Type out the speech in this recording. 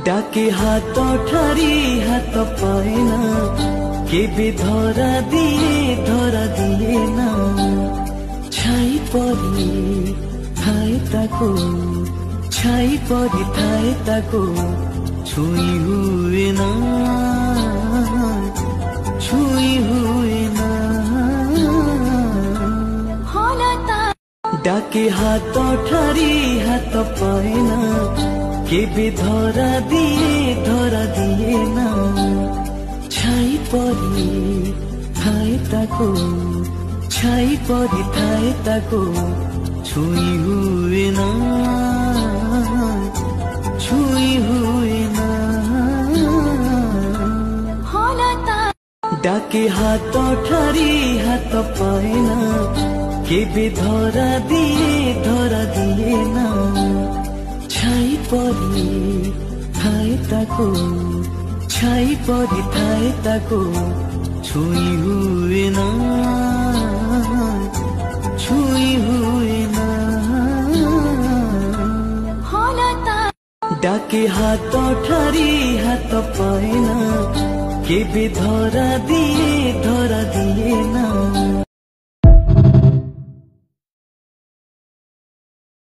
डाके हाथ ठारी हाथ पाए ना, केबे धरा दिए ना। छाई परी थाए ताको, छाई परी थाए ताको छुई हुए ना, छुई हुए ना। डाके हाथ ठारी हाथ पाए ना, केबे धरा दिए ना। छाई परी थाए ताको, छाई परी थाए ताको छुई हुए ना, छुई हुए ना। डाके हाथ ठारी हाथ पाए ना, केबे धरा दिए ना। छाई परी थाए ताको, छाई परी थाए ताको छुई हुए ना, छुई हुए ना। डाके हाथ ठारी हाथ पाए ना, केबे धरा दिए ना।